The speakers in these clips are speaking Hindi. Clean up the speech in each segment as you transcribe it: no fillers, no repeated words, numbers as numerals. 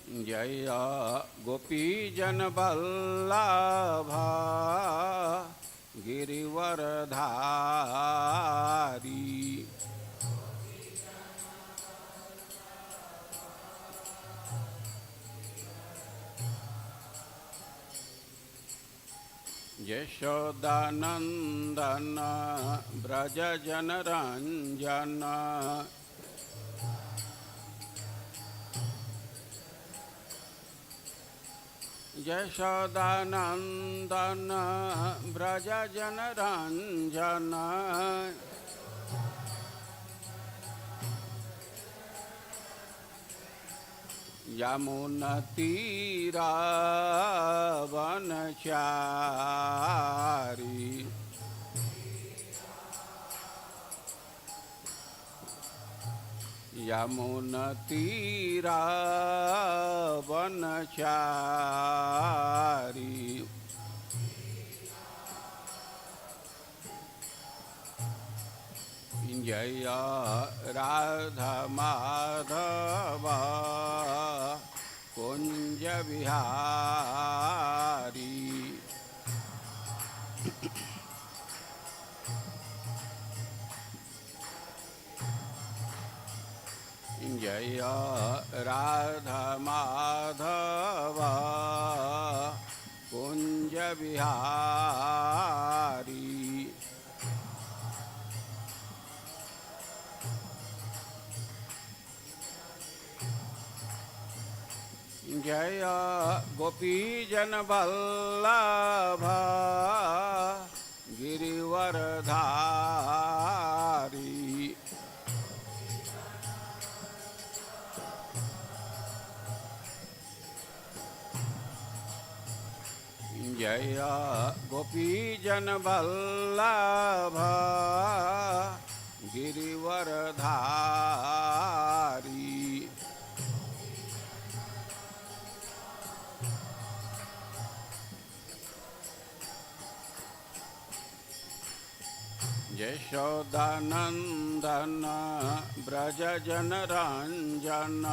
जय गोपीजन वल्लभा गिरिवरधारी। यशोदानंदन ब्रज जनरंजन यशोदानंदन ब्रज जनरंजन यमुनतीरावनचारी। यमुनतीरावनचारी। जय राधा माधव कुंज बिहारी। जय राधा माधव कुंज बिहारी। जय गोपीजन वल्लभा गिरिवरधारी। जय गोपीजन वल्लभा गिरिवरधारी। यशोदानंदन ब्रज जनरंजन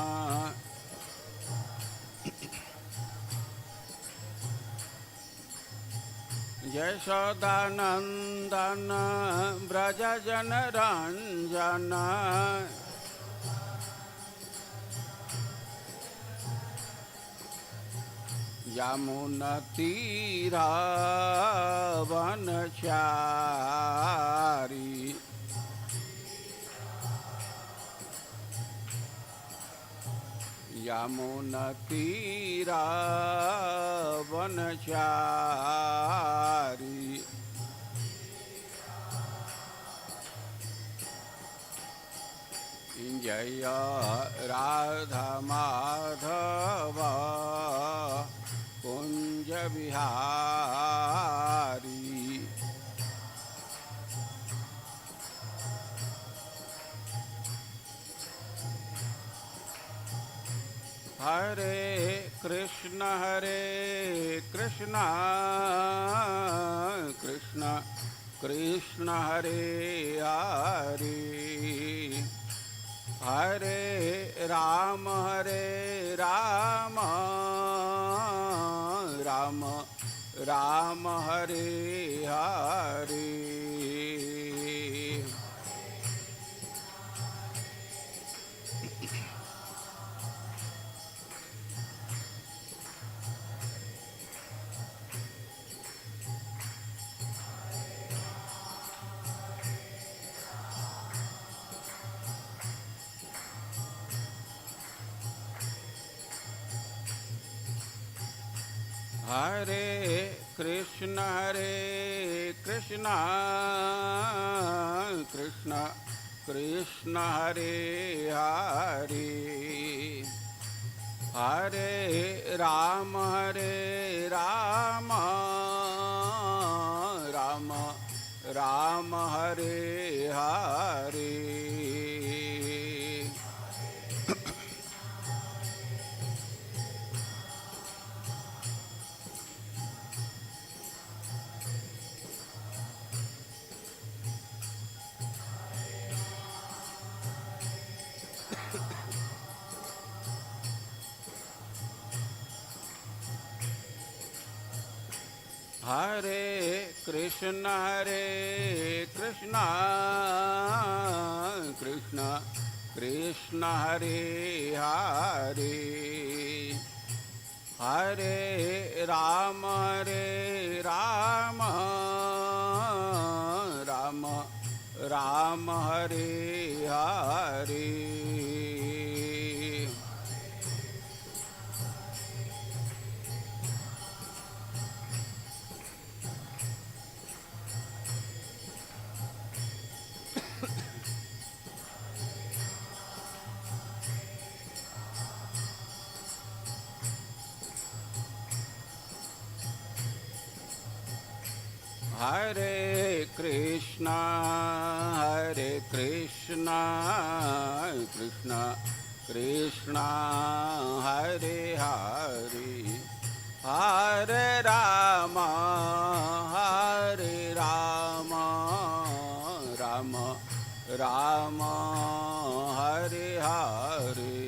यशोदानंदन ब्रज जनरंजन यमुनतीरावनचारी। यमुनतीरावनचारी। जय राधा माधव कुंज बिहारी। हरे कृष्ण कृष्ण कृष्ण हरे हरे। हरे राम राम राम हरे हरे। हरे कृष्ण कृष्ण कृष्ण हरे हरे। हरे राम राम राम हरे हरे। हरे कृष्ण कृष्ण कृष्ण हरे हरे हरे राम राम राम हरे हरे हरे कृष्ण कृष्ण कृष्ण हरे हरे हरे राम राम राम हरे हरे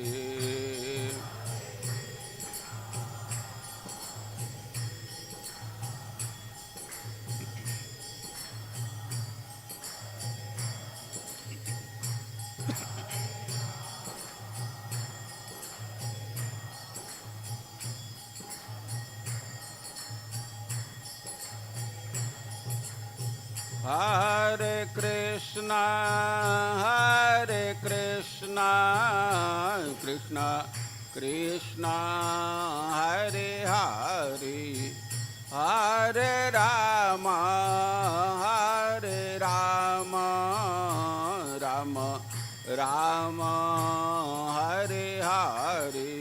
हरे कृष्ण कृष्ण कृष्ण हरे हरे हरे राम राम राम हरे हरे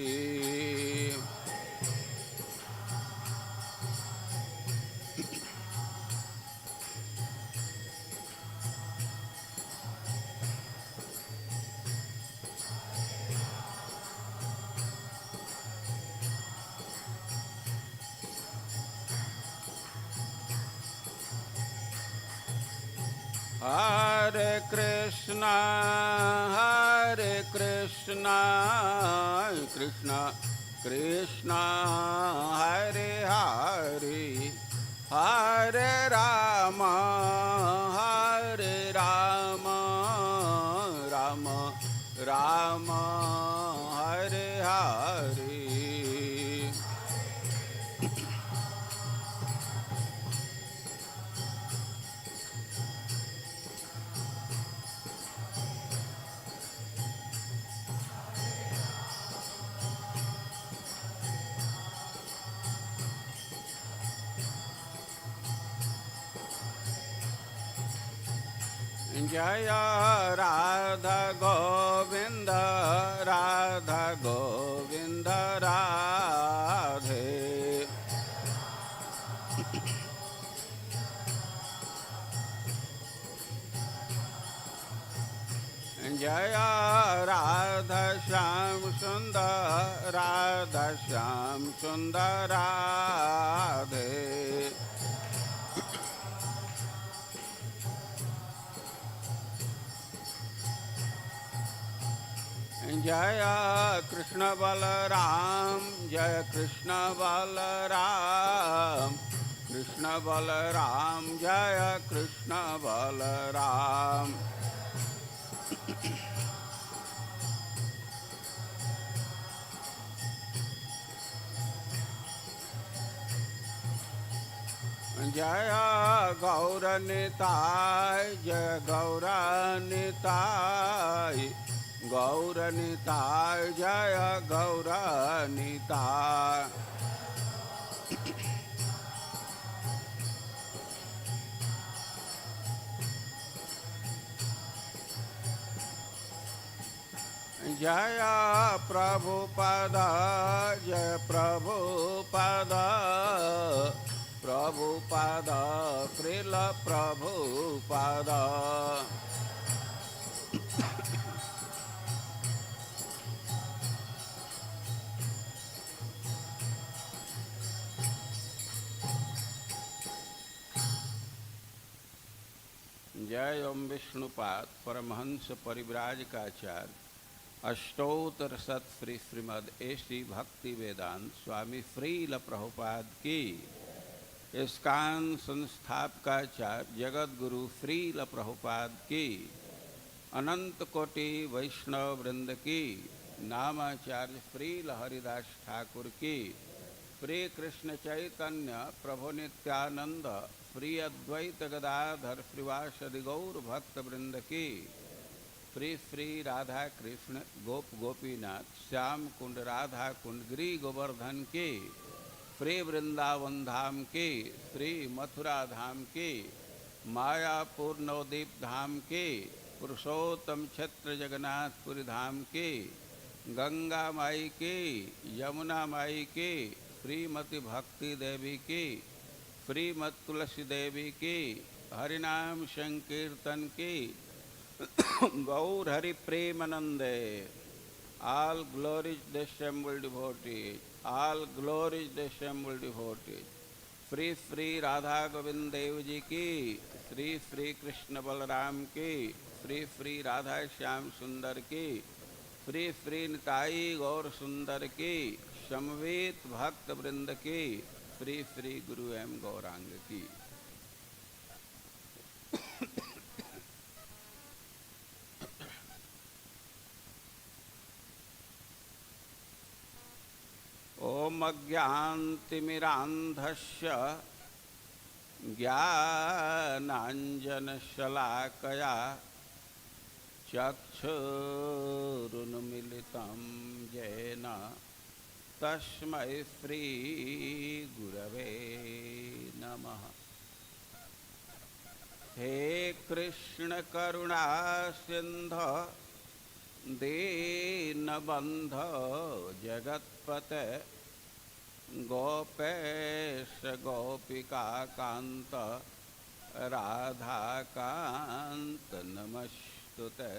हरे कृष्ण कृष्ण कृष्ण हरे हरे हरे राम राम राम हरे हरे जय राधा गोविंद राधे जय राधा श्याम सुंदर राधे जय कृष्ण बलराम जय कृष्ण बलराम जय कृष्ण बलराम जय गौरनिताय जय गौरनिताय जय गौरनिताय जय प्रभुपद कृल प्रभुपद जय ओम विष्णुपाद परमहंस परिव्राजकाचार्य अष्टोत्तर शत श्रीमद एसी भक्ति वेदांत स्वामी श्रील प्रभुपाद की इस्कान संस्थापकाचार्य जगत गुरु श्रील प्रभुपाद की, अनंत कोटि वैष्णव वृंद की, नामाचार्य श्रील हरिदास ठाकुर की, श्री कृष्ण चैतन्य प्रभु नित्यानंद श्री अद्वैत गदाधर श्रीवासदि गौर भक्त वृंद की, श्री श्री राधा कृष्ण गोप गोपीनाथ श्याम कुंड राधा कुंड गिरी गोवर्धन की, श्री वृंदावन धाम की, श्री मथुरा धाम की, मायापुर नवदीप धाम की, पुरुषोत्तम क्षेत्र जगन्नाथपुरी धाम की, गंगा माई की, यमुना माई की, श्रीमती भक्ति देवी की, श्रीमत तुलसी देवी की, हरिनाम संकीर्तन की, गौर हरि प्रेमानंदे, all glories the assembled devotees, all glories the assembled devotees, Shri Shri Radha Govind Dev ji की, श्री श्री कृष्ण बलराम की, श्री श्री राधा श्याम सुंदर की, श्री श्री निताई गौर सुंदर की, समवेत भक्त वृंद की, श्री श्री गुरु एवं गौरांग की। ओम अज्ञानतिमिरान्धस्य ज्ञानाञ्जनशलाकया चक्षुरुन्मीलितं येन तस्मै श्रीगुरवे नमः। हे कृष्ण करुणा सिंधु दीनबन्धो जगत्पते गोपेश गोपिका कांत राधाकांत नमस्तुते।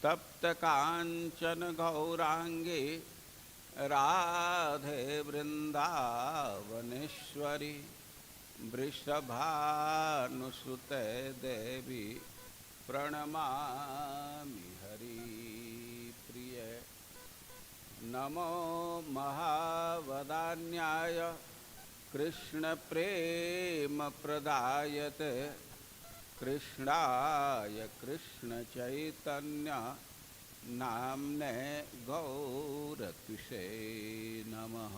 तप्त कांचन गौरांगी राधे वृंदावनेश्वरी वृषभानुसुते देवी प्रणमामि हरिप्रिये। नमो महावदान्याय कृष्ण प्रेम प्रदायते कृष्णाय कृष्ण चैतन्य नाम्ने गौरतिषे नमः।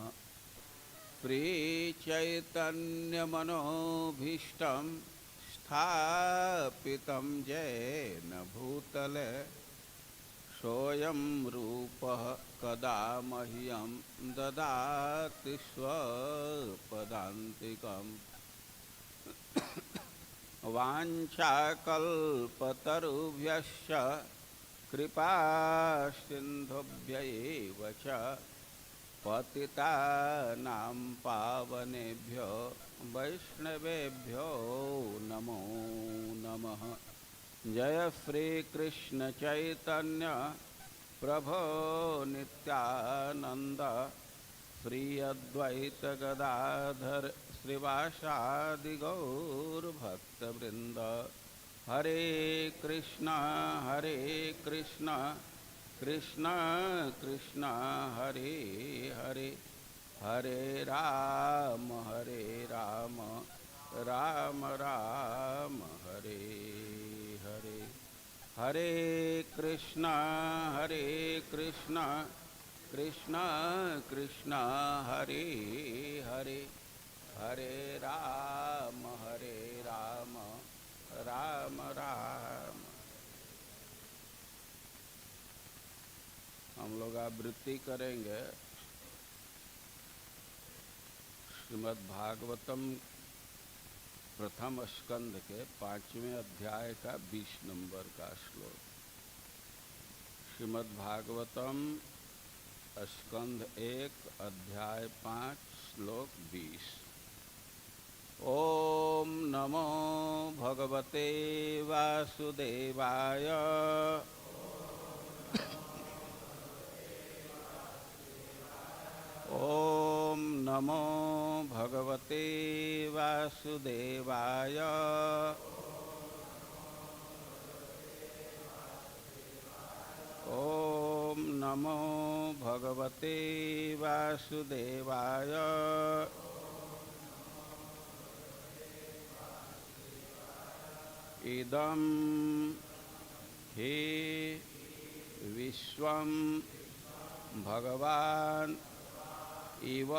श्री चैतन्य मनोभीष्टं स्थापितं येन भूतले सोऽयं रूपः कदा मह्यं ददाति स्वपदान्तिकम्। वाञ्छाकल्पतरुभ्यश्च कृपासिन्धुभ्यैव च पतितानां पावनेभ्यो वैष्णवेभ्यो नमो नमः। जय श्री कृष्ण चैतन्य प्रभो नित्यानंद श्री अद्वैत गदाधर श्रीवासादि गौर भक्तवृंद। हरे कृष्ण कृष्ण कृष्ण हरे हरे, हरे राम राम राम हरे हरे। हरे कृष्ण कृष्ण कृष्ण हरे हरे, हरे राम राम राम। हम लोग आवृत्ति करेंगे श्रीमद् भागवतम प्रथम स्कंद के 5वें अध्याय का 20 नंबर का श्लोक। श्रीमद् भागवतम स्कंद 1 अध्याय 5 श्लोक 20। ओम नमो भगवते वासुदेवाय ओम नमो भगवते वासुदेवाय ओम नमो भगवते वासुदेवाय इदं हि विश्वं भगवान् इव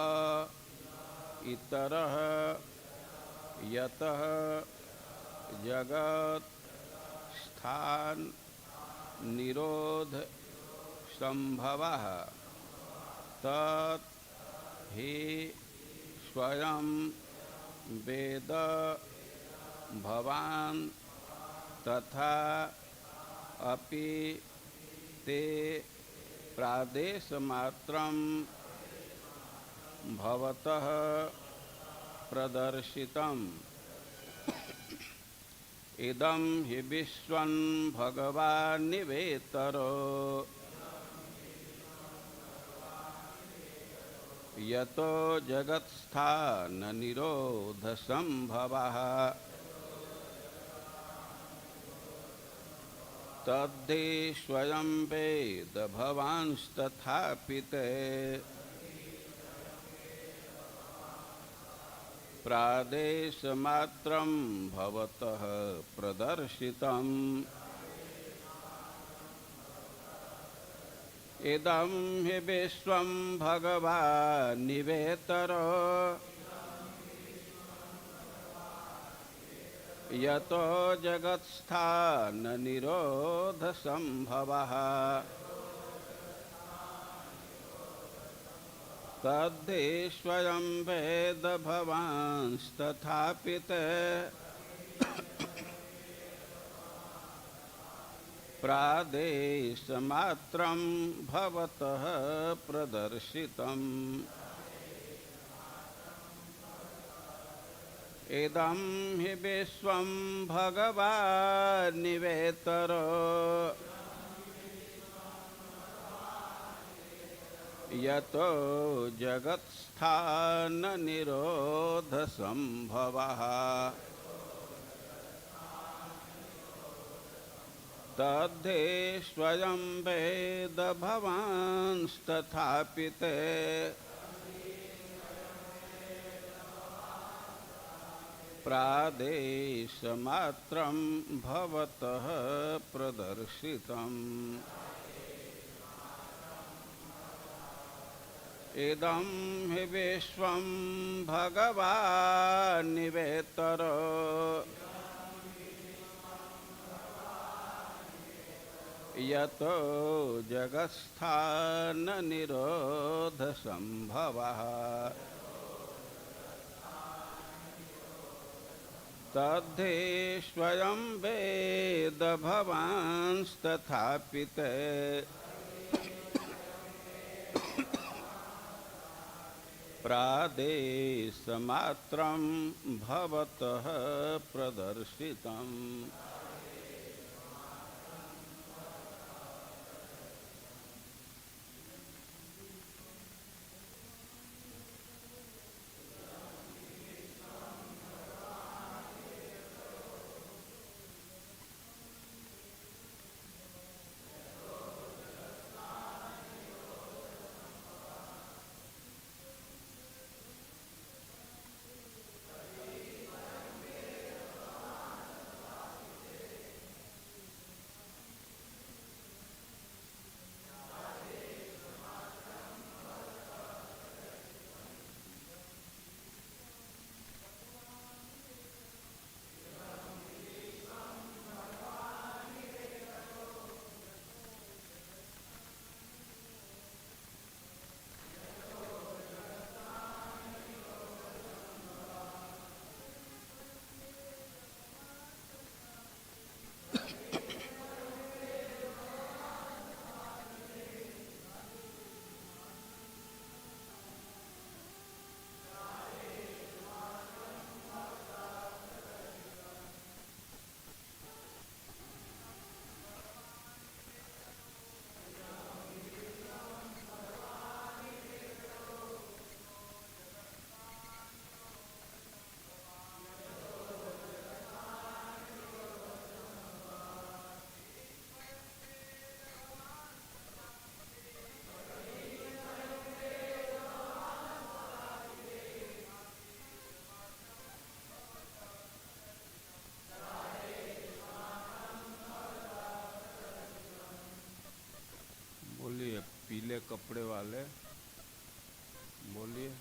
इतरः यतः जगत् स्थान निरोध संभवः तत् हि स्वयं वेद भवान् तथा अपि ते प्रादेशमात्रं भवतः प्रदर्शितम् इदं हि विश्वं भगवान्निवेतरो यतो जगत्स्थाननिरोधसंभवः तद्धि स्वयं वेद भवांस्तथापि ते प्रादेशमात्रं भवतः प्रदर्शितम् इदं हि विश्वं भगवान्निवेतरो यतो जगत्स्थाननिरोधसंभवः तद्धि स्वयं वेद भवांस्तथापि ते प्रादेशमात्रं भवतः प्रदर्शितम् इदं हि विश्वं भगवान्निवेतरो यतो जगत्स्थाननिरोधसंभवः तद्धि स्वयं वेद भवांस्तथापि ते प्रादेशमात्रं भवतः प्रदर्शितम् इदं हि विश्वं भगवान्निवेतरो यतो जगत्स्थाननिरोधसंभवः तद्धि स्वयं वेद भवांस्तथापि ते प्रादेशमात्रं भवतः प्रदर्शितम् पीले कपड़े वाले, बोलिए।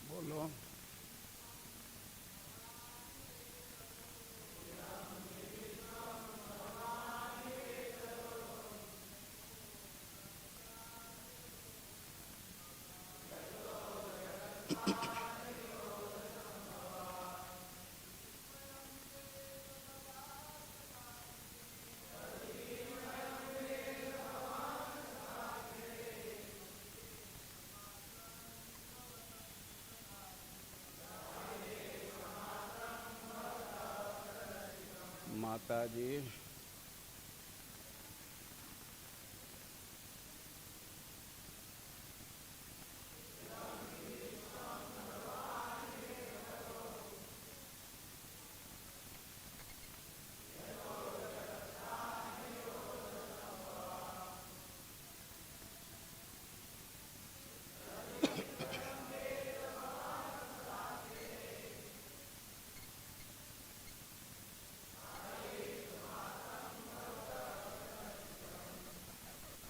बोलो। माता जी,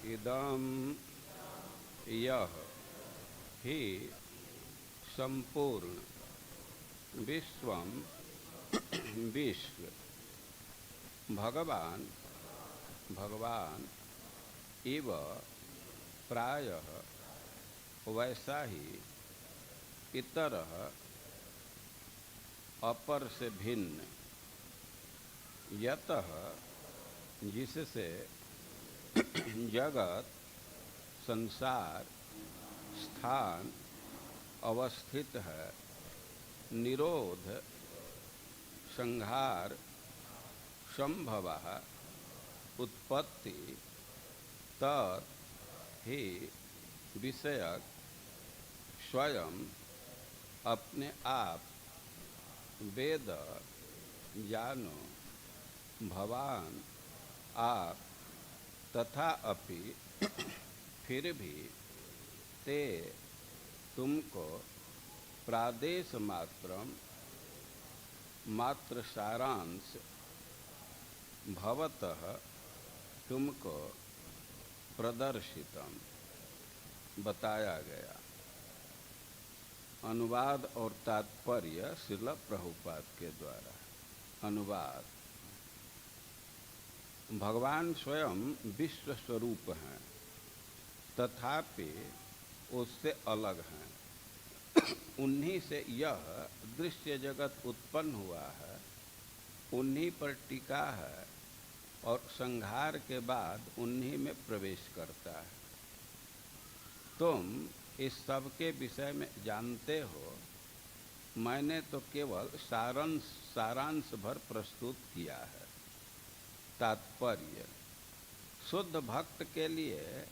इदम यह ही संपूर्ण विश्वम विश्व भगवान इव प्रायः वैसा ही इतरः अपर से भिन्न यतः जिससे जगत संसार स्थान अवस्थित है, निरोध संहार संभवः उत्पत्ति तत् ही विषयक स्वयं अपने आप वेद जानो भवान आप तथा अपि फिर भी ते तुमको प्रादेश मात्र सारांश भवतः तुमको प्रदर्शितम बताया गया। अनुवाद और तात्पर्य श्रील प्रभुपाद के द्वारा। अनुवाद। भगवान स्वयं विश्व स्वरूप हैं, तथापि उससे अलग हैं। उन्हीं से यह दृश्य जगत उत्पन्न हुआ है, उन्हीं पर टिका है और संहार के बाद उन्हीं में प्रवेश करता है। तुम इस सब के विषय में जानते हो, मैंने तो केवल सारांश भर प्रस्तुत किया है। तात्पर्य। शुद्ध भक्त के लिए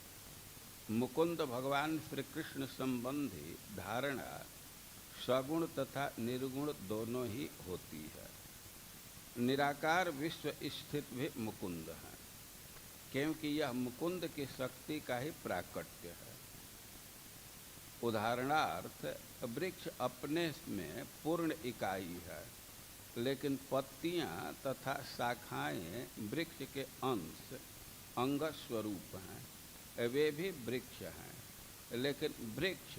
मुकुंद भगवान श्री कृष्ण संबंधी धारणा सगुण तथा निर्गुण दोनों ही होती है। निराकार विश्व स्थित भी मुकुंद है, क्योंकि यह मुकुंद की शक्ति का ही प्राकट्य है। उदाहरणार्थ, वृक्ष अपने में पूर्ण इकाई है, लेकिन पत्तियां तथा शाखाएं वृक्ष के अंश अंग स्वरूप हैं। वे भी वृक्ष हैं, लेकिन वृक्ष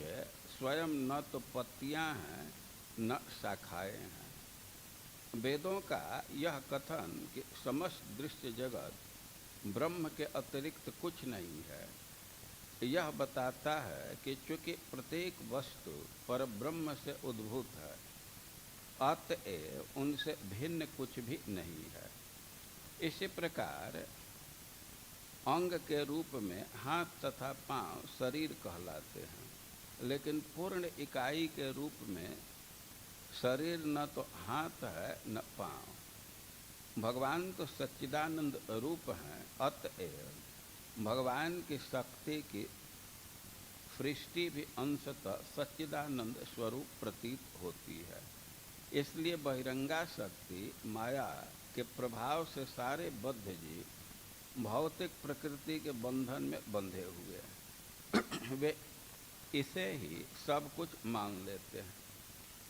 स्वयं न तो पत्तियां हैं न शाखाएं हैं। वेदों का यह कथन कि समस्त दृश्य जगत ब्रह्म के अतिरिक्त कुछ नहीं है, यह बताता है कि चूंकि प्रत्येक वस्तु परब्रह्म से उद्भूत है, अतएव उनसे भिन्न कुछ भी नहीं है। इसी प्रकार अंग के रूप में हाथ तथा पांव शरीर कहलाते हैं, लेकिन पूर्ण इकाई के रूप में शरीर न तो हाथ है न पांव। भगवान तो सच्चिदानंद रूप हैं, अतएव भगवान की शक्ति की सृष्टि भी अंशतः सच्चिदानंद स्वरूप प्रतीत होती है। इसलिए बहिरंगा शक्ति माया के प्रभाव से सारे बद्ध जीव भौतिक प्रकृति के बंधन में बंधे हुए हैं। वे इसे ही सब कुछ मान लेते हैं,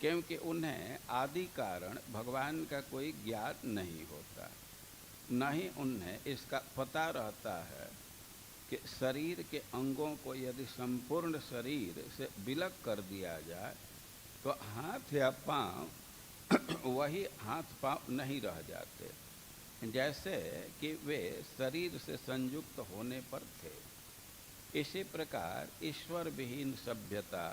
क्योंकि उन्हें आदि कारण भगवान का कोई ज्ञात नहीं होता। न ही उन्हें इसका पता रहता है कि शरीर के अंगों को यदि संपूर्ण शरीर से विलग कर दिया जाए तो हाथ या पांव वही हाथ पांव नहीं रह जाते, जैसे कि वे शरीर से संयुक्त होने पर थे। इसी प्रकार ईश्वर विहीन सभ्यता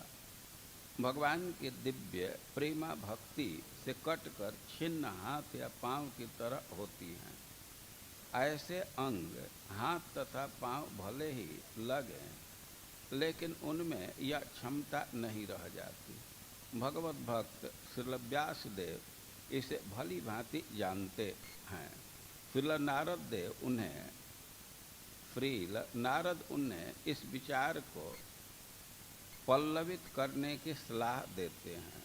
भगवान की दिव्य प्रेमा भक्ति से कटकर छिन्न हाथ या पांव की तरह होती हैं। ऐसे अंग हाथ तथा पांव भले ही लगे, लेकिन उनमें यह क्षमता नहीं रह जाती। भगवत भक्त श्रील व्यासदेव इसे भली भांति जानते हैं। नारद उन्हें इस विचार को पल्लवित करने की सलाह देते हैं,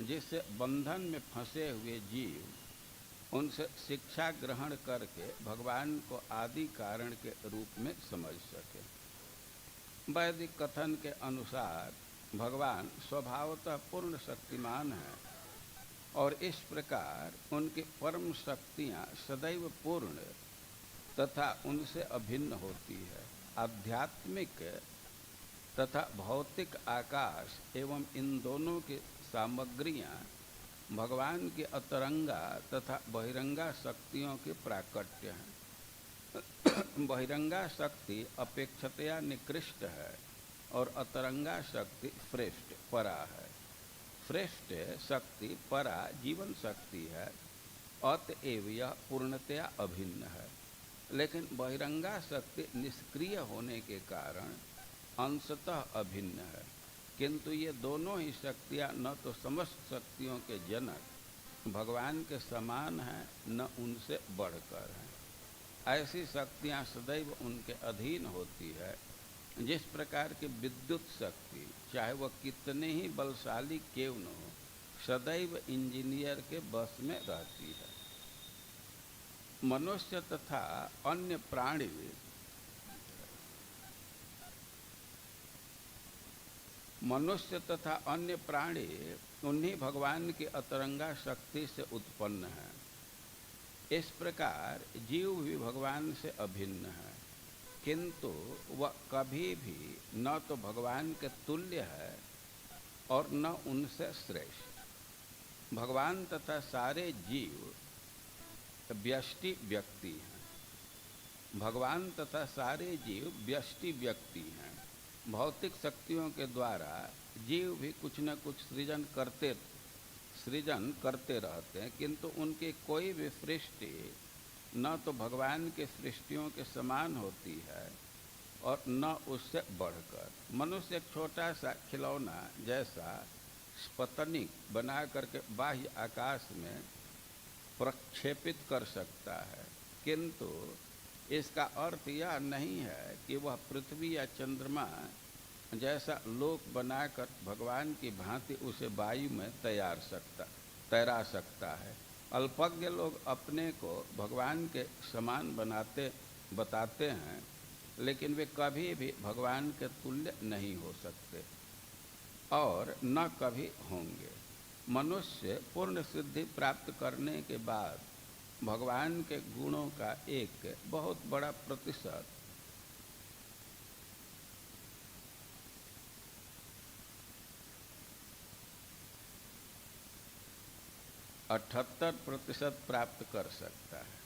जिससे बंधन में फंसे हुए जीव उनसे शिक्षा ग्रहण करके भगवान को आदि कारण के रूप में समझ सके। वैदिक कथन के अनुसार भगवान स्वभावतः पूर्ण शक्तिमान है और इस प्रकार उनकी परम शक्तियाँ सदैव पूर्ण तथा उनसे अभिन्न होती है। आध्यात्मिक तथा भौतिक आकाश एवं इन दोनों की सामग्रियाँ भगवान की अतरंगा तथा बहिरंगा शक्तियों के प्राकट्य हैं। बहिरंगा शक्ति अपेक्षतया निकृष्ट है और अतरंगा शक्ति श्रेष्ठ परा है। श्रेष्ठ शक्ति परा जीवन शक्ति है, अतएव यह पूर्णतया अभिन्न है। लेकिन बहिरंगा शक्ति निष्क्रिय होने के कारण अंशतः अभिन्न है, किंतु ये दोनों ही शक्तियाँ न तो समस्त शक्तियों के जनक भगवान के समान हैं, न उनसे बढ़कर हैं। ऐसी शक्तियाँ सदैव उनके अधीन होती है। जिस प्रकार की विद्युत शक्ति चाहे वह कितने ही बलशाली क्यों न हो, सदैव इंजीनियर के बस में रहती है। मनुष्य तथा अन्य प्राणी उन्हीं भगवान की अतरंगा शक्ति से उत्पन्न है। इस प्रकार जीव भी भगवान से अभिन्न है, किंतु वह कभी भी न तो भगवान के तुल्य है और न उनसे श्रेष्ठ। भगवान तथा सारे जीव व्यष्टि व्यक्ति हैं। भगवान तथा सारे जीव व्यष्टि व्यक्ति हैं। भौतिक शक्तियों के द्वारा जीव भी कुछ न कुछ सृजन करते रहते हैं, किंतु उनकी कोई भी सृष्टि न तो भगवान के सृष्टियों के समान होती है और न उससे बढ़कर। मनुष्य एक छोटा सा खिलौना जैसा स्पतनिक बना करके बाह्य आकाश में प्रक्षेपित कर सकता है, किंतु इसका अर्थ यह नहीं है कि वह पृथ्वी या चंद्रमा जैसा लोक बनाकर भगवान की भांति उसे वायु में तैरा सकता है। अल्पज्ञ लोग अपने को भगवान के समान बताते हैं, लेकिन वे कभी भी भगवान के तुल्य नहीं हो सकते और न कभी होंगे। मनुष्य पूर्ण सिद्धि प्राप्त करने के बाद भगवान के गुणों का एक बहुत बड़ा प्रतिशत 78% प्राप्त कर सकता है।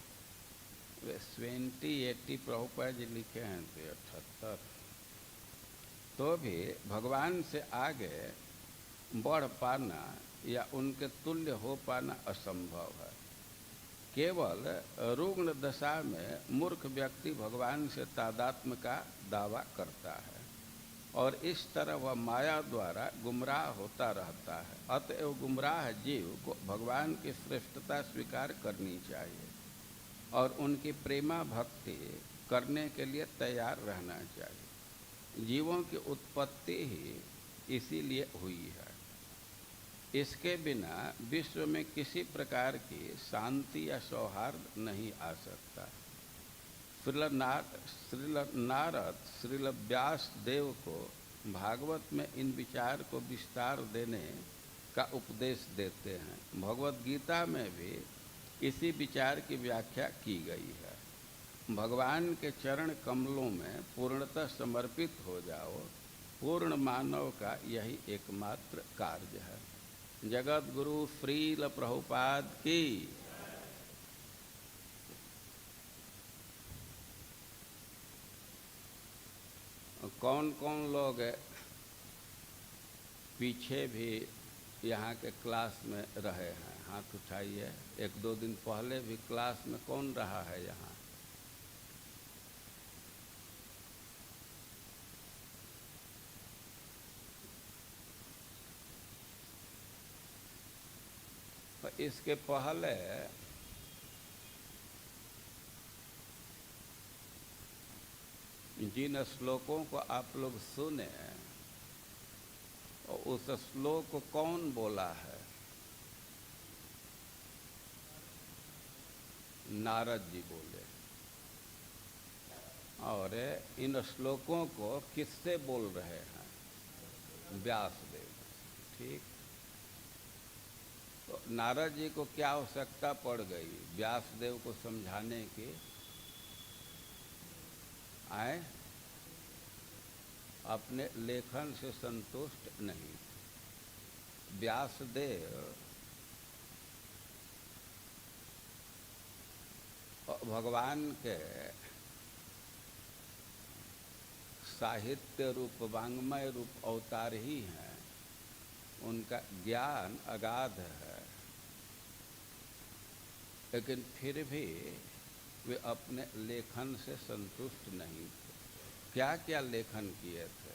वे 20-80 प्रभुपाद जी लिखे हैं तो 78, तो भी भगवान से आगे बढ़ पाना या उनके तुल्य हो पाना असंभव है। केवल रुग्ण दशा में मूर्ख व्यक्ति भगवान से तादात्म्य का दावा करता है और इस तरह वह माया द्वारा गुमराह होता रहता है। अतएव गुमराह जीव को भगवान की श्रेष्ठता स्वीकार करनी चाहिए और उनकी प्रेमा भक्ति करने के लिए तैयार रहना चाहिए। जीवों की उत्पत्ति ही इसीलिए हुई है। इसके बिना विश्व में किसी प्रकार की शांति या सौहार्द नहीं आ सकता। श्रील नारद श्रील व्यास देव को भागवत में इन विचार को विस्तार देने का उपदेश देते हैं। भगवत गीता में भी इसी विचार की व्याख्या की गई है। भगवान के चरण कमलों में पूर्णतः समर्पित हो जाओ, पूर्ण मानव का यही एकमात्र कार्य है। जगत गुरु श्रील प्रभुपाद की। कौन कौन लोग पीछे भी यहाँ के क्लास में रहे हैं, हाथ उठाइए। 1-2 दिन पहले भी क्लास में कौन रहा है यहाँ? इसके पहले जिन श्लोकों को आप लोग सुने, उस श्लोक को कौन बोला है? नारद जी बोले। और इन श्लोकों को किससे बोल रहे हैं? व्यासदेव। ठीक। तो नारद जी को क्या आवश्यकता पड़ गई व्यासदेव को समझाने की? आए अपने लेखन से संतुष्ट नहीं। व्यासदेव भगवान के साहित्य रूप, वांग्मय रूप अवतार ही हैं। उनका ज्ञान अगाध है, लेकिन फिर भी वे अपने लेखन से संतुष्ट नहीं थे। क्या क्या लेखन किए थे?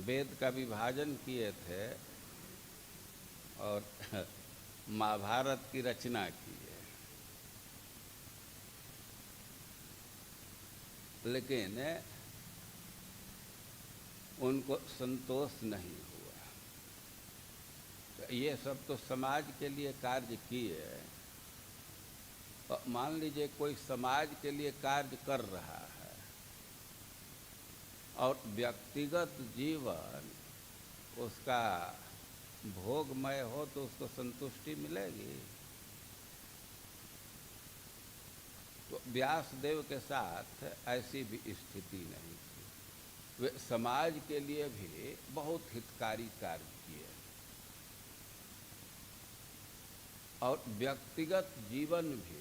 वेद का विभाजन किए थे और महाभारत की रचना की है, लेकिन उनको संतोष नहीं हुआ। तो ये सब तो समाज के लिए कार्य किए। तो मान लीजिए कोई समाज के लिए कार्य कर रहा है और व्यक्तिगत जीवन उसका भोगमय हो तो उसको संतुष्टि मिलेगी? तो व्यासदेव के साथ ऐसी भी स्थिति नहीं थी। वे समाज के लिए भी बहुत हितकारी कार्य किए और व्यक्तिगत जीवन भी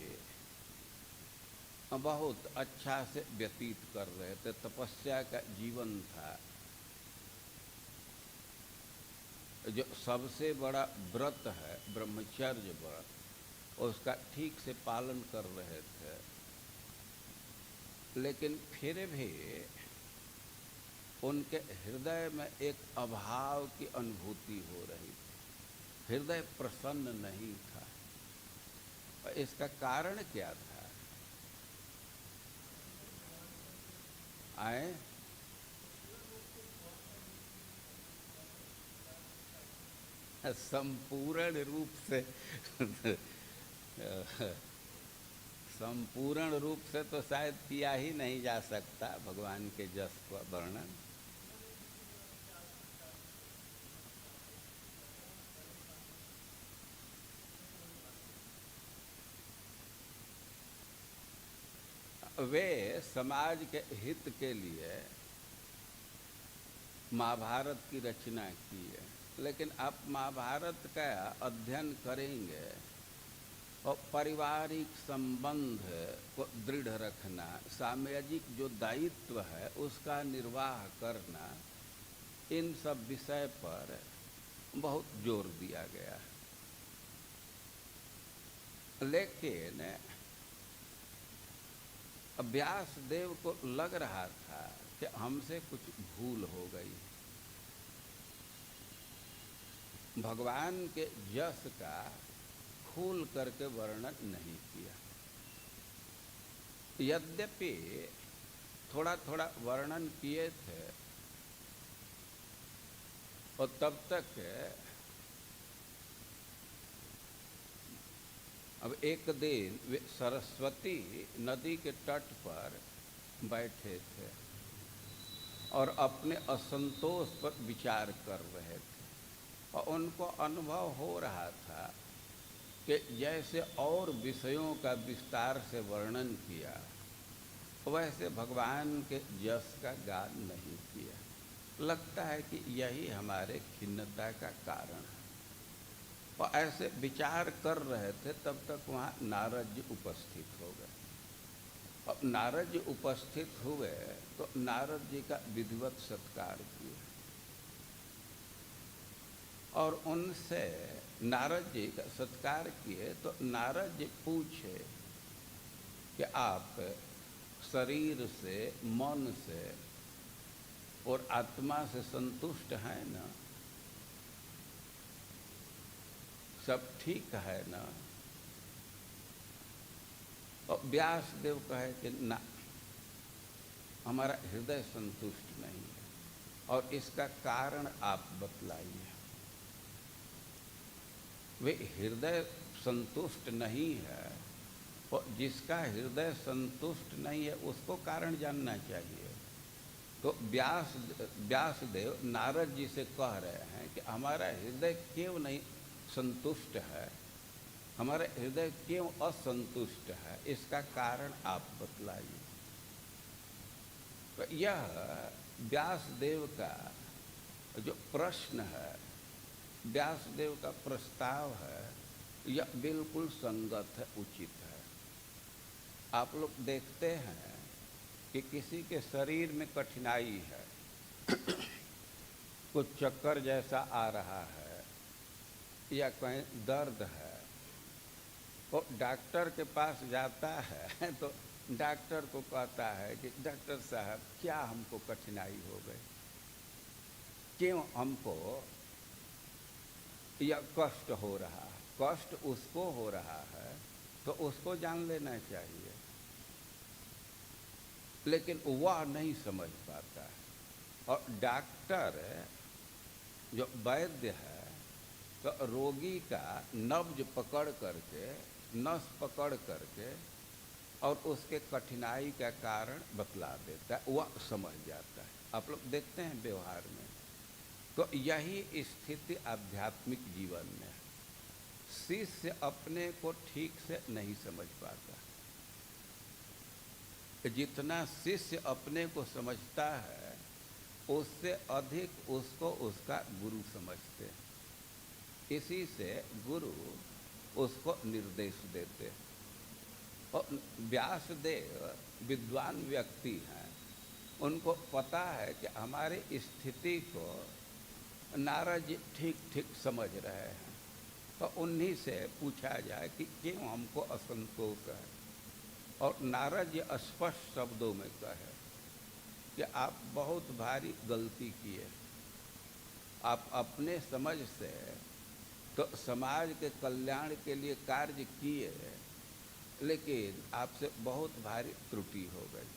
बहुत अच्छा से व्यतीत कर रहे थे। तपस्या का जीवन था। जो सबसे बड़ा व्रत है ब्रह्मचर्य व्रत, उसका ठीक से पालन कर रहे थे, लेकिन फिर भी उनके हृदय में एक अभाव की अनुभूति हो रही थी। हृदय प्रसन्न नहीं था। इसका कारण क्या था? आए संपूर्ण रूप से संपूर्ण रूप से तो शायद किया ही नहीं जा सकता भगवान के जस का वर्णन। वे समाज के हित के लिए महाभारत की रचना की है, लेकिन आप महाभारत का अध्ययन करेंगे और पारिवारिक संबंध को दृढ़ रखना, सामाजिक जो दायित्व है उसका निर्वाह करना, इन सब विषय पर बहुत जोर दिया गया है। लेकिन व्यासदेव को लग रहा था कि हमसे कुछ भूल हो गई, भगवान के यश का खोल करके वर्णन नहीं किया। यद्यपि थोड़ा थोड़ा वर्णन किए थे और तब तक अब एक दिन वे सरस्वती नदी के तट पर बैठे थे और अपने असंतोष पर विचार कर रहे थे, और उनको अनुभव हो रहा था कि जैसे और विषयों का विस्तार से वर्णन किया वैसे भगवान के यश का गान नहीं किया। लगता है कि यही हमारे खिन्नता का कारण है। और ऐसे विचार कर रहे थे तब तक वहाँ नारद जी उपस्थित हो गए। अब नारद जी उपस्थित हुए तो नारद जी का विधिवत सत्कार किया और उनसे नारद जी का सत्कार किए तो नारद जी पूछे कि आप शरीर से, मन से और आत्मा से संतुष्ट हैं ना? सब ठीक है ना? और व्यासदेव कहे कि ना, हमारा हृदय संतुष्ट नहीं है और इसका कारण आप बतलाइए। वे हृदय संतुष्ट नहीं है और जिसका हृदय संतुष्ट नहीं है उसको कारण जानना चाहिए। तो व्यासदेव नारद जी से कह रहे हैं कि हमारा हृदय क्यों नहीं संतुष्ट है, हमारा हृदय क्यों असंतुष्ट है, इसका कारण आप बतलाइए। तो यह व्यासदेव का जो प्रश्न है, व्यासदेव का प्रस्ताव है, यह बिल्कुल संगत है, उचित है। आप लोग देखते हैं कि किसी के शरीर में कठिनाई है, कुछ चक्कर जैसा आ रहा है या कहीं दर्द है, तो डॉक्टर के पास जाता है तो डॉक्टर को कहता है कि डॉक्टर साहब क्या हमको कठिनाई हो गई, क्यों हमको यह कष्ट हो रहा है। कष्ट उसको हो रहा है तो उसको जान लेना चाहिए, लेकिन वह नहीं समझ पाता है। और डॉक्टर जो वैद्य है तो रोगी का नब्ज पकड़ करके, नस पकड़ करके और उसके कठिनाई का कारण बतला देता है, वह समझ जाता है। आप लोग देखते हैं व्यवहार में, तो यही स्थिति आध्यात्मिक जीवन में है। शिष्य अपने को ठीक से नहीं समझ पाता, जितना शिष्य अपने को समझता है उससे अधिक उसको उसका गुरु समझते हैं। इसी से गुरु उसको निर्देश देते हैं। और व्यासदेव विद्वान व्यक्ति हैं, उनको पता है कि हमारी स्थिति को नारद जी ठीक ठीक समझ रहे हैं, तो उन्हीं से पूछा जाए कि क्यों हमको असंतोष है। और नारद जी स्पष्ट शब्दों में कहे कि आप बहुत भारी गलती किए, आप अपने समझ से तो समाज के कल्याण के लिए कार्य किए, लेकिन आपसे बहुत भारी त्रुटि हो गई।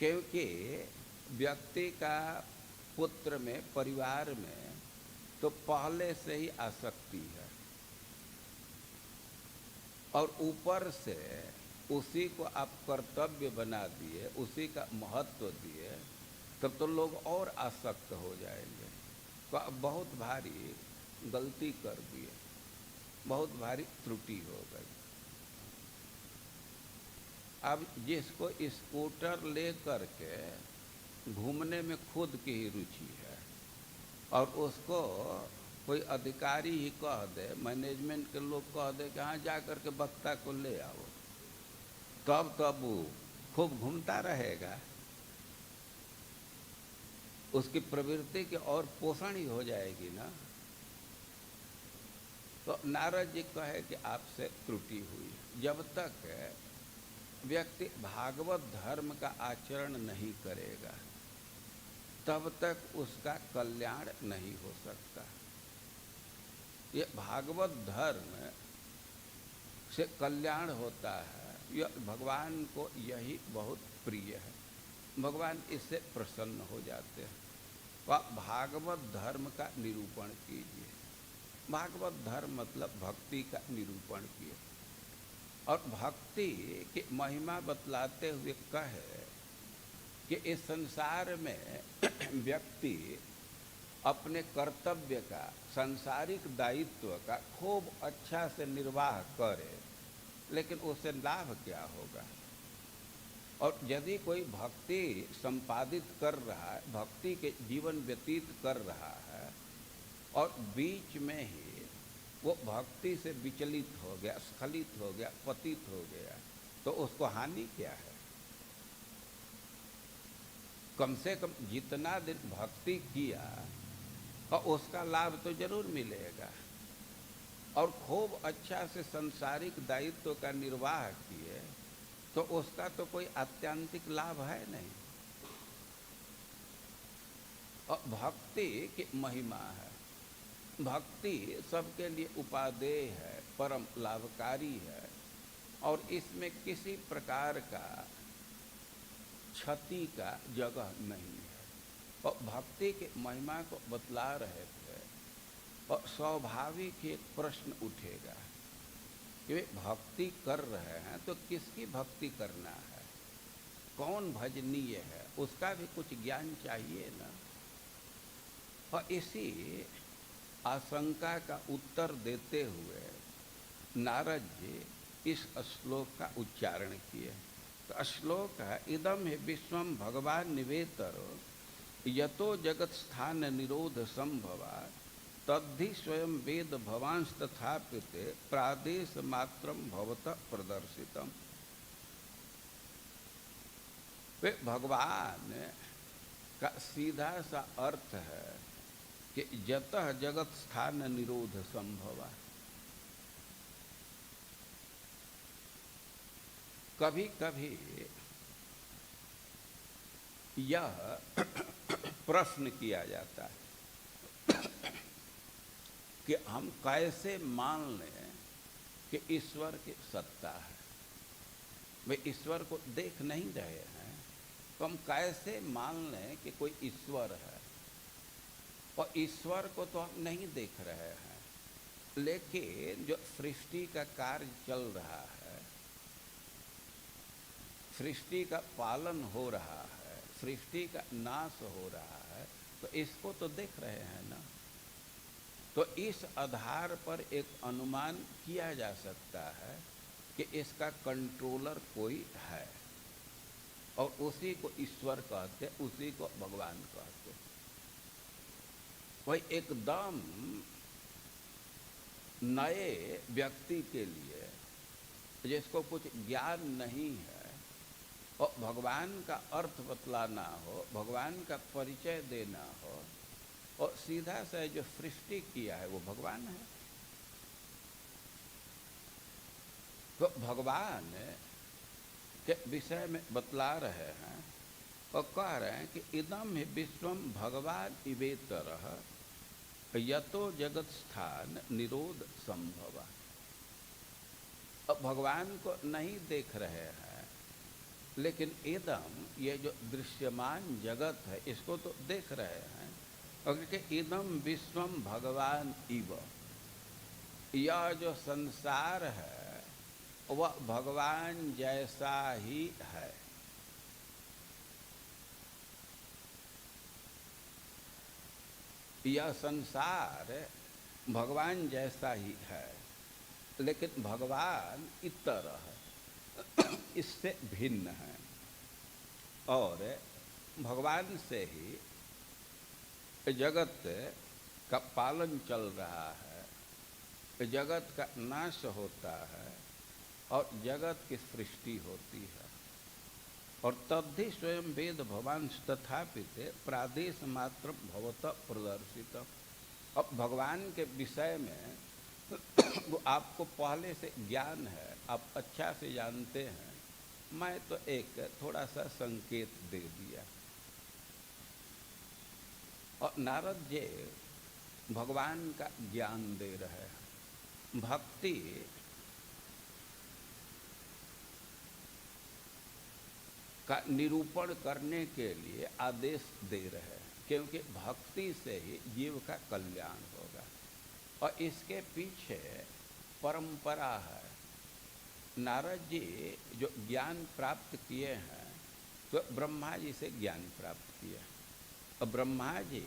क्योंकि व्यक्ति का पुत्र में, परिवार में तो पहले से ही आसक्ति है, और ऊपर से उसी को आप कर्तव्य बना दिए, उसी का महत्व दिए, तब तो लोग और आसक्त हो जाएंगे। तो अब बहुत भारी गलती कर दिए, बहुत भारी त्रुटि हो गई। अब जिसको स्कूटर ले करके घूमने में खुद की ही रुचि है, और उसको कोई अधिकारी ही कह दे, मैनेजमेंट के लोग कह दे कि हाँ जा करके बक्ता को ले आओ, तब वो खूब घूमता रहेगा, उसकी प्रवृत्ति की और पोषण ही हो जाएगी ना। तो नारद जी कहे कि आपसे त्रुटि हुई। जब तक व्यक्ति भागवत धर्म का आचरण नहीं करेगा तब तक उसका कल्याण नहीं हो सकता। ये भागवत धर्म से कल्याण होता है, यह भगवान को यही बहुत प्रिय है, भगवान इससे प्रसन्न हो जाते हैं। वह भागवत धर्म का निरूपण कीजिए। भागवत धर्म मतलब भक्ति का निरूपण किए, और भक्ति की महिमा बतलाते हुए कहे कि इस संसार में व्यक्ति अपने कर्तव्य का, सांसारिक दायित्व का खूब अच्छा से निर्वाह करे, लेकिन उससे लाभ क्या होगा। और यदि कोई भक्ति संपादित कर रहा है, भक्ति के जीवन व्यतीत कर रहा है, और बीच में ही वो भक्ति से विचलित हो गया, स्खलित हो गया, पतित हो गया, तो उसको हानि क्या है। कम से कम जितना दिन भक्ति किया और उसका लाभ तो जरूर मिलेगा, और खूब अच्छा से सांसारिक दायित्व का निर्वाह किए तो उसका तो कोई आत्यंतिक लाभ है नहीं। और भक्ति की महिमा है, भक्ति सबके लिए उपादेय है, परम लाभकारी है, और इसमें किसी प्रकार का क्षति का जगह नहीं है। और भक्ति की महिमा को बतला रहे थे, और स्वाभाविक एक प्रश्न उठेगा कि वे भक्ति कर रहे हैं तो किसकी भक्ति करना है, कौन भजनीय है, उसका भी कुछ ज्ञान चाहिए ना। और इसी आशंका का उत्तर देते हुए नारद जी इस श्लोक का उच्चारण किए। तो श्लोक है, इदम हि विश्वम भगवान निवेतर यतो जगत स्थान निरोध संभवा तद्धि स्वयं वेद भवांश तथापिते प्रादेश मात्रम भवत प्रदर्शितम। वे भगवान का सीधा सा अर्थ है कि जतः जगत स्थान निरोध संभवा। कभी कभी यह प्रश्न किया जाता है कि हम कैसे मान लें कि ईश्वर की सत्ता है। वे ईश्वर को देख नहीं रहे हैं, तो हम कैसे मान लें कि कोई ईश्वर है। और ईश्वर को तो हम नहीं देख रहे हैं, लेकिन जो सृष्टि का कार्य चल रहा है, सृष्टि का पालन हो रहा है, सृष्टि का नाश हो रहा है, तो इसको तो देख रहे हैं ना। तो इस आधार पर एक अनुमान किया जा सकता है कि इसका कंट्रोलर कोई है, और उसी को ईश्वर कहते, उसी को भगवान कहते। वही एकदम नए व्यक्ति के लिए जिसको कुछ ज्ञान नहीं है और भगवान का अर्थ बतलाना हो, भगवान का परिचय देना हो, और सीधा से जो सृष्टि किया है वो भगवान है। तो भगवान के विषय में बतला रहे हैं और कह रहे हैं कि इदम हि विश्वम भगवान इवेतरः यतो जगत स्थान निरोध संभवा। अब भगवान को नहीं देख रहे हैं, लेकिन इदम, ये जो दृश्यमान जगत है, इसको तो देख रहे हैं। और कि इदम विश्वम भगवान इव, यह जो संसार है वह भगवान जैसा ही है। यह संसार भगवान जैसा ही है, लेकिन भगवान इतर है, इससे भिन्न है। और भगवान से ही जगत का पालन चल रहा है, जगत का नाश होता है और जगत की सृष्टि होती है। और तद्धि स्वयं वेद भगवान तथापित प्रादेश मात्र भवत प्रदर्शित। अब भगवान के विषय में वो आपको पहले से ज्ञान है, आप अच्छा से जानते हैं। मैं तो एक थोड़ा सा संकेत दे दिया। और नारद जी भगवान का ज्ञान दे रहे हैं, भक्ति का निरूपण करने के लिए आदेश दे रहे हैं, क्योंकि भक्ति से ही जीव का कल्याण होगा। और इसके पीछे परंपरा है। नारद जी जो ज्ञान प्राप्त किए हैं तो ब्रह्मा जी से ज्ञान प्राप्त किया। और ब्रह्मा जी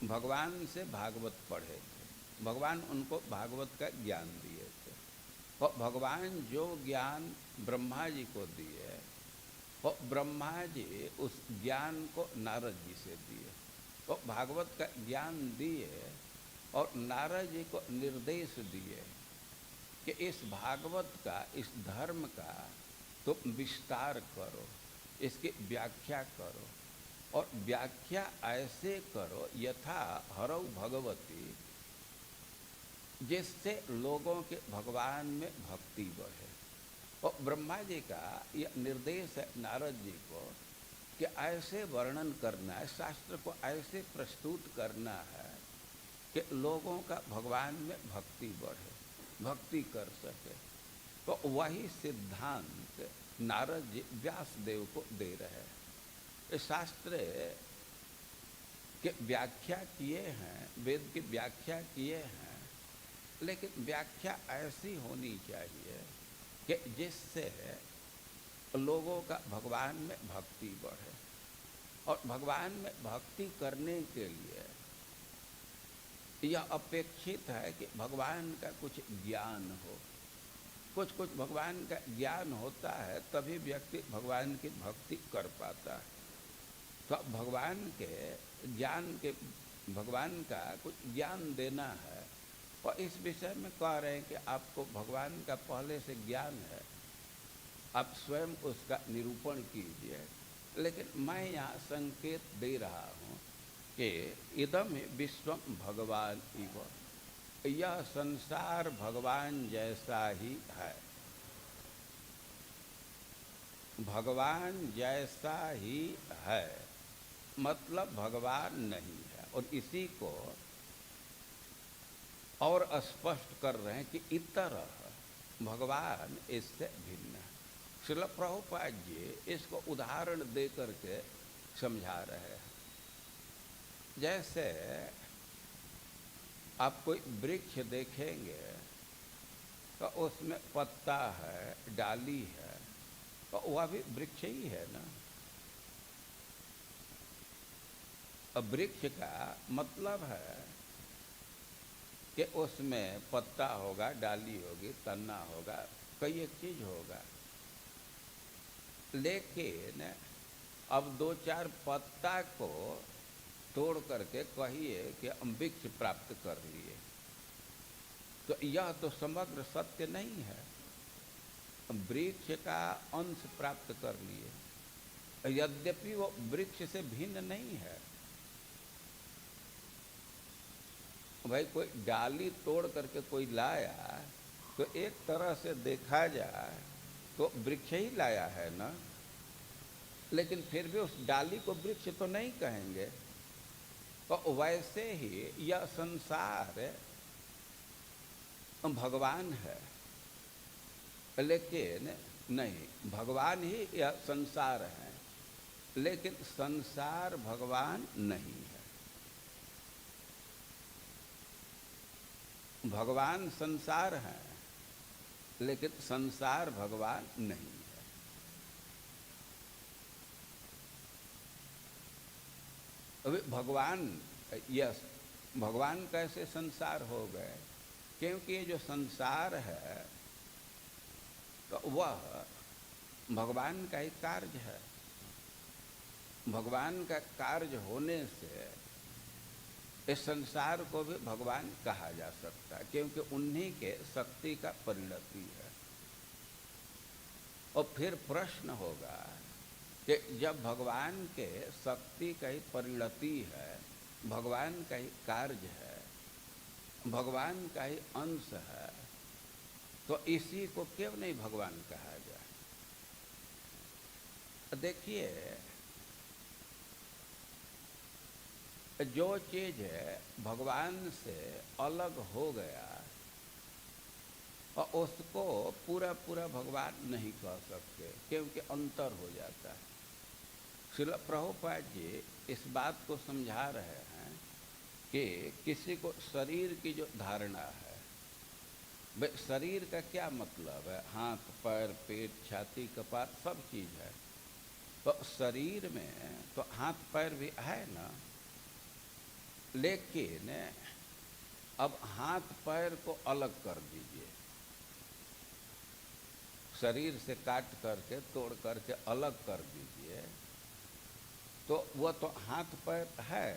भगवान से भागवत पढ़े थे, भगवान उनको भागवत का ज्ञान दिए थे। और भगवान जो ज्ञान ब्रह्मा जी को दिए, और ब्रह्मा जी उस ज्ञान को नारद जी से दिए। तो भागवत का ज्ञान दिए और नारद जी को निर्देश दिए कि इस भागवत का, इस धर्म का तुम विस्तार करो, इसकी व्याख्या करो। और व्याख्या ऐसे करो यथा हरौ भगवती, जिससे लोगों के भगवान में भक्ति बढ़े। और ब्रह्मा जी का यह निर्देश है नारद जी को कि ऐसे वर्णन करना है, शास्त्र को ऐसे प्रस्तुत करना है कि लोगों का भगवान में भक्ति बढ़े, भक्ति कर सके। तो वही सिद्धांत नारद जी व्यासदेव को दे रहे हैं। शास्त्र के व्याख्या किए हैं, वेद की व्याख्या किए हैं, लेकिन व्याख्या ऐसी होनी चाहिए कि जिससे लोगों का भगवान में भक्ति बढ़े। और भगवान में भक्ति करने के लिए यह अपेक्षित है कि भगवान का कुछ ज्ञान हो। कुछ भगवान का ज्ञान होता है तभी व्यक्ति भगवान की भक्ति कर पाता है। तो भगवान के ज्ञान के, भगवान का कुछ ज्ञान देना है। और इस विषय में कह रहे हैं कि आपको भगवान का पहले से ज्ञान है, आप स्वयं उसका निरूपण कीजिए। लेकिन मैं यहाँ संकेत दे रहा हूँ कि इदम विश्वम भगवान इव, यह संसार भगवान जैसा ही है, भगवान जैसा ही है, मतलब भगवान नहीं है। और इसी को और स्पष्ट कर रहे हैं कि इतर भगवान इससे भिन्न है। श्रील प्रभुपाद जी इसको उदाहरण दे करके समझा रहे हैं। जैसे आप कोई वृक्ष देखेंगे तो उसमें पत्ता है, डाली है, तो वह भी वृक्ष ही है ना। अब वृक्ष का मतलब है कि उसमें पत्ता होगा, डाली होगी, तना होगा, कई एक चीज होगा। लेकिन अब दो चार पत्ता को तोड़ करके कहिए कि हम वृक्ष प्राप्त कर लिए, तो यह तो समग्र सत्य नहीं है। वृक्ष का अंश प्राप्त कर लिए, यद्यपि वो वृक्ष से भिन्न नहीं है। भाई कोई डाली तोड़ करके कोई लाया तो एक तरह से देखा जाए तो वृक्ष ही लाया है ना, लेकिन फिर भी उस डाली को वृक्ष तो नहीं कहेंगे। तो वैसे ही यह संसार भगवान है, लेकिन नहीं, भगवान ही यह संसार है, लेकिन संसार भगवान नहीं है। भगवान संसार है, लेकिन संसार भगवान नहीं है। अभी भगवान, यस, भगवान कैसे संसार हो गए? क्योंकि ये जो संसार है तो वह भगवान का ही कार्य है। भगवान का कार्य होने से इस संसार को भी भगवान कहा जा सकता है, क्योंकि उन्हीं के शक्ति का परिणति है। और फिर प्रश्न होगा कि जब भगवान के शक्ति का ही परिणति है, भगवान का ही कार्य है, भगवान का ही अंश है, तो इसी को क्यों नहीं भगवान कहा जाए? देखिए, जो चीज भगवान से अलग हो गया और उसको पूरा पूरा भगवान नहीं कह सकते, क्योंकि अंतर हो जाता है। श्रील प्रभुपाद जी इस बात को समझा रहे हैं कि किसी को शरीर की जो धारणा है, भाई शरीर का क्या मतलब है? हाथ, पैर, पेट, छाती, कपार सब चीज है। तो शरीर में तो हाथ पैर भी है ना, लेकिन अब हाथ पैर को अलग कर दीजिए, शरीर से काट करके तोड़ करके अलग कर दीजिए, तो वह तो हाथ पैर है,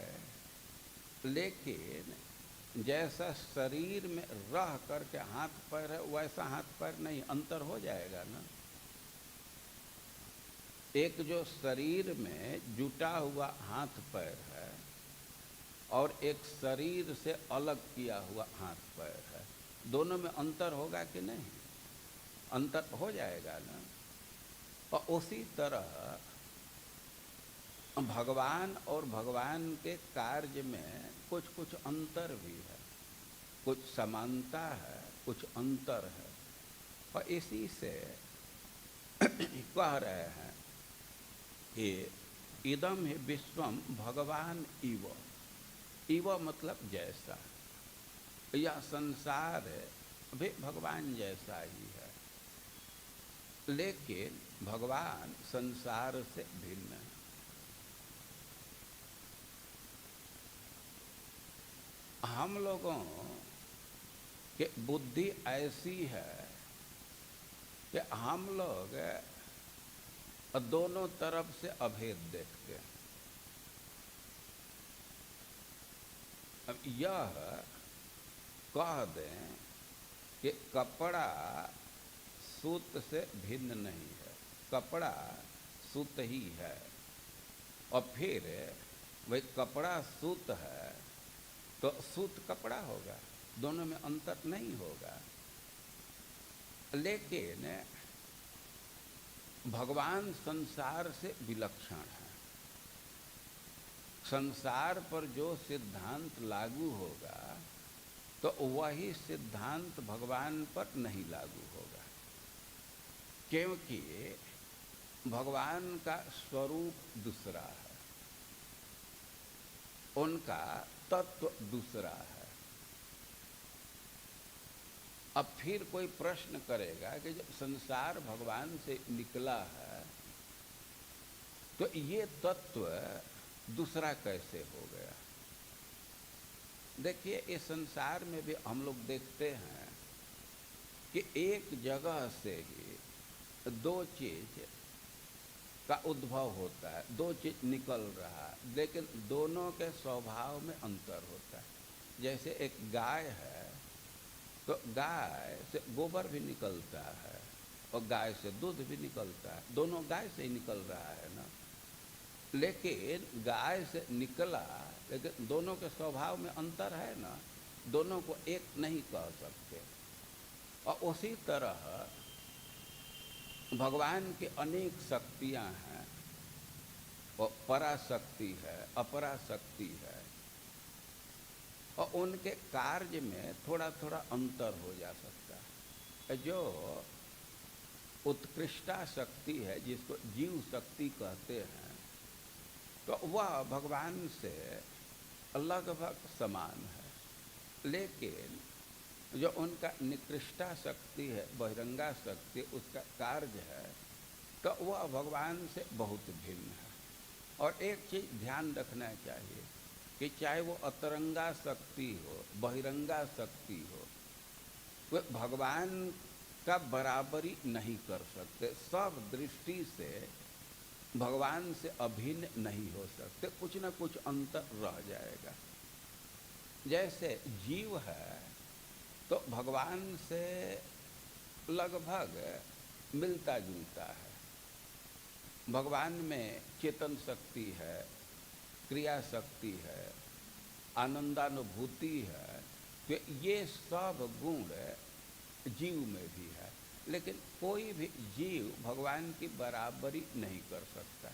लेकिन जैसा शरीर में रह करके हाथ पैर है वैसा हाथ पैर नहीं, अंतर हो जाएगा ना। एक जो शरीर में जुटा हुआ हाथ पैर है और एक शरीर से अलग किया हुआ हाथ पैर है, दोनों में अंतर होगा कि नहीं? अंतर हो जाएगा ना। और उसी तरह भगवान और भगवान के कार्य में कुछ कुछ अंतर भी है, कुछ समानता है, कुछ अंतर है। और इसी से कह रहे हैं कि इदम ही विश्वम भगवान इव। इव मतलब जैसा, यह संसार भी भगवान जैसा ही है, लेकिन भगवान संसार से भिन्न है। हम लोगों की बुद्धि ऐसी है कि हम लोग दोनों तरफ से अभेद देखते हैं। अब यह कह दें कि कपड़ा सूत से भिन्न नहीं है, कपड़ा सूत ही है, और फिर वही कपड़ा सूत है तो सूत कपड़ा होगा, दोनों में अंतर नहीं होगा। लेकिन भगवान संसार से विलक्षण है। संसार पर जो सिद्धांत लागू होगा तो वही सिद्धांत भगवान पर नहीं लागू होगा, क्योंकि भगवान का स्वरूप दूसरा है, उनका तत्व दूसरा है। अब फिर कोई प्रश्न करेगा कि जब संसार भगवान से निकला है तो ये तत्व दूसरा कैसे हो गया? देखिए, इस संसार में भी हम लोग देखते हैं कि एक जगह से ही दो चीज का उद्भव होता है, दो चीज निकल रहा है, लेकिन दोनों के स्वभाव में अंतर होता है। जैसे एक गाय है तो गाय से गोबर भी निकलता है और गाय से दूध भी निकलता है, दोनों गाय से ही निकल रहा है ना। लेकिन गाय से निकला, लेकिन दोनों के स्वभाव में अंतर है ना, दोनों को एक नहीं कह सकते। और उसी तरह भगवान की अनेक शक्तियां हैं, वो पराशक्ति है, अपराशक्ति है, और उनके कार्य में थोड़ा थोड़ा अंतर हो जा सकता है। जो उत्कृष्टा शक्ति है, जिसको जीव शक्ति कहते हैं, तो वह भगवान से लगभग समान है। लेकिन जो उनका निकृष्टा शक्ति है, बहिरंगा शक्ति, उसका कार्य है, तो वह भगवान से बहुत भिन्न है। और एक चीज़ ध्यान रखना चाहिए कि चाहे वो अतरंगा शक्ति हो, बहिरंगा शक्ति हो, वे भगवान का बराबरी नहीं कर सकते। सब दृष्टि से भगवान से अभिन्न नहीं हो सकते, कुछ न कुछ अंतर रह जाएगा। जैसे जीव है तो भगवान से लगभग मिलता जुलता है। भगवान में चेतन शक्ति है, क्रिया शक्ति है, आनंदानुभूति है, तो ये सब गुण जीव में भी है। लेकिन कोई भी जीव भगवान की बराबरी नहीं कर सकता।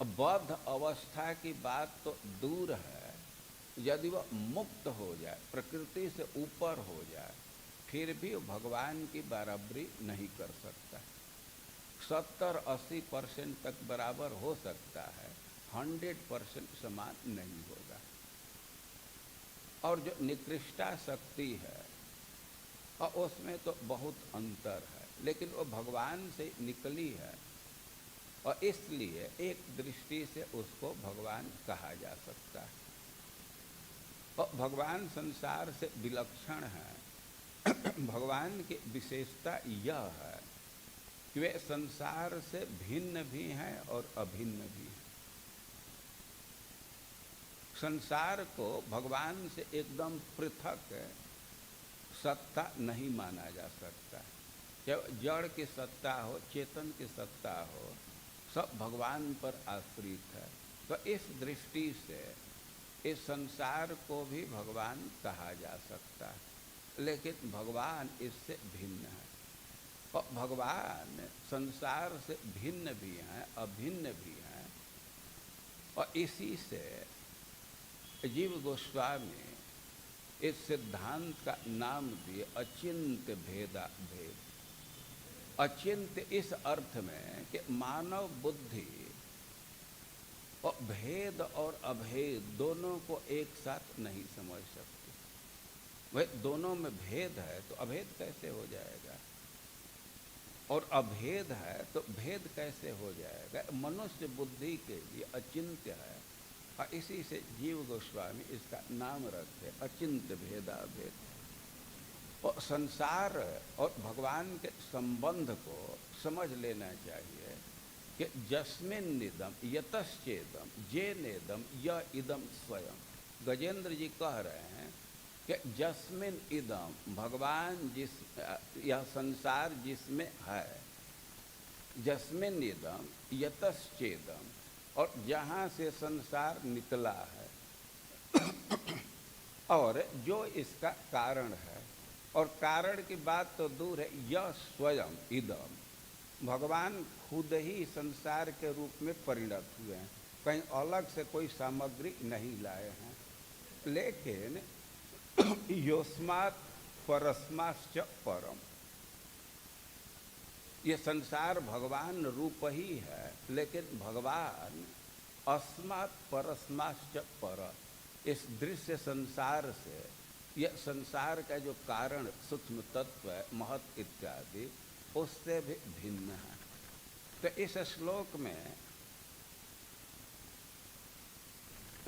अब बद्ध अवस्था की बात तो दूर है, यदि वह मुक्त हो जाए, प्रकृति से ऊपर हो जाए, फिर भी भगवान की बराबरी नहीं कर सकता। 70-80% तक बराबर हो सकता है, 100% समान नहीं होगा। और जो निकृष्टा शक्ति है और उसमें तो बहुत अंतर है, लेकिन वो भगवान से निकली है और इसलिए एक दृष्टि से उसको भगवान कहा जा सकता है। और भगवान संसार से विलक्षण है। भगवान की विशेषता यह है कि वे संसार से भिन्न भी हैं और अभिन्न भी हैं। संसार को भगवान से एकदम पृथक सत्ता नहीं माना जा सकता। चाहे जड़ की सत्ता हो, चेतन की सत्ता हो, सब भगवान पर आश्रित है। तो इस दृष्टि से इस संसार को भी भगवान कहा जा सकता है, लेकिन भगवान इससे भिन्न है। और भगवान संसार से भिन्न भी हैं, अभिन्न भी हैं। और इसी से जीव गोस्वामी इस सिद्धांत का नाम दिए अचिंत्य भेदा भेद। अचिंत्य इस अर्थ में कि मानव बुद्धि और भेद और अभेद दोनों को एक साथ नहीं समझ सकती। वह दोनों में भेद है तो अभेद कैसे हो जाएगा, और अभेद है तो भेद कैसे हो जाएगा। मनुष्य बुद्धि के लिए अचिंत्य है, और इसी से जीव गोस्वामी इसका नाम रखते अचिंत्य भेदा भेद। और संसार और भगवान के संबंध को समझ लेना चाहिए कि जस्मिन निदम यतश्चेदम जे नेदम य इदम स्वयं। गजेंद्र जी कह रहे हैं कि जस्मिन इदम, भगवान जिस, यह संसार जिसमें है, जस्मिन इदम यतश्चेदम, और जहाँ से संसार निकला है और जो इसका कारण है, और कारण की बात तो दूर है, यह स्वयं इदम, भगवान खुद ही संसार के रूप में परिणत हुए हैं, कहीं अलग से कोई सामग्री नहीं लाए हैं। लेकिन योस्मात् परस्माश्च परम, ये संसार भगवान रूप ही है, लेकिन भगवान अस्मात् परस्माश्च पर, इस दृश्य संसार से, यह संसार का जो कारण सूक्ष्म तत्व है, महत इत्यादि, उससे भी भिन्न है। तो इस श्लोक में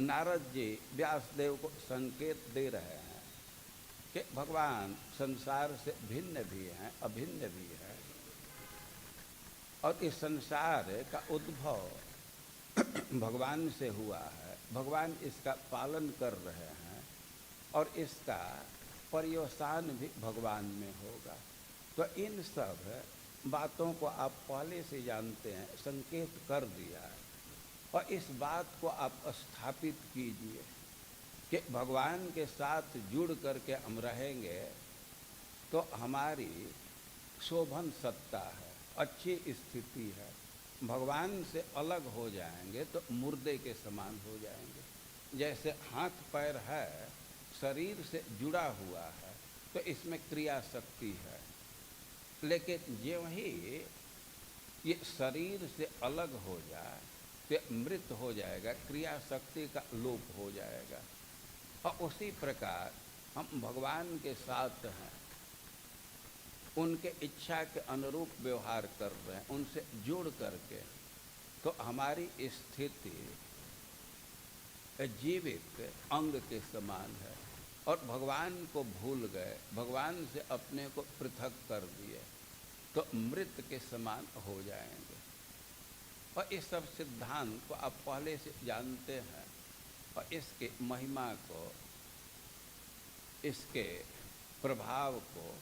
नारद जी व्यासदेव को संकेत दे रहे हैं कि भगवान संसार से भिन्न भी हैं, अभिन्न भी है, और इस संसार का उद्भव भगवान से हुआ है, भगवान इसका पालन कर रहे हैं, और इसका पर्यवसान भी भगवान में होगा। तो इन सब बातों को आप पहले से जानते हैं, संकेत कर दिया है, और इस बात को आप स्थापित कीजिए कि भगवान के साथ जुड़ करके हम रहेंगे तो हमारी शोभन सत्ता है, अच्छी स्थिति है। भगवान से अलग हो जाएंगे तो मुर्दे के समान हो जाएंगे। जैसे हाथ पैर है, शरीर से जुड़ा हुआ है, तो इसमें क्रिया शक्ति है, लेकिन ज्यों ही ये शरीर से अलग हो जाए तो मृत हो जाएगा, क्रिया शक्ति का लोप हो जाएगा। और उसी प्रकार हम भगवान के साथ हैं, उनके इच्छा के अनुरूप व्यवहार कर रहे हैं, उनसे जुड़ करके, तो हमारी स्थिति जीवित अंग के समान है। और भगवान को भूल गए, भगवान से अपने को पृथक कर दिए, तो मृत के समान हो जाएंगे। और इस सब सिद्धांत को आप पहले से जानते हैं, और इसके महिमा को, इसके प्रभाव को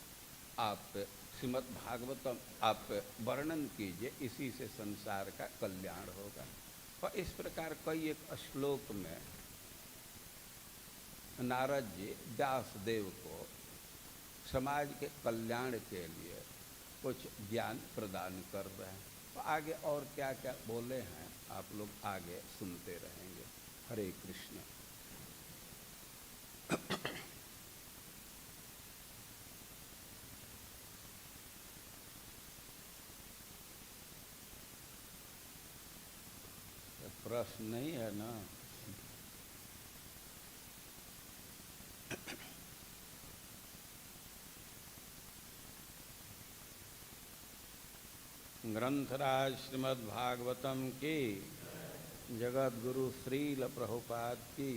आप श्रीमद् भागवतम आप वर्णन कीजिए, इसी से संसार का कल्याण होगा। और इस प्रकार कई एक श्लोक में नारद जी व्यासदेव को समाज के कल्याण के लिए कुछ ज्ञान प्रदान कर रहे हैं। तो आगे और क्या क्या बोले हैं आप लोग आगे सुनते रहेंगे। हरे कृष्ण। प्रश्न नहीं है ना? ग्रंथराज श्रीमद् भागवतम की, जगत गुरु श्रील प्रभुपाद की।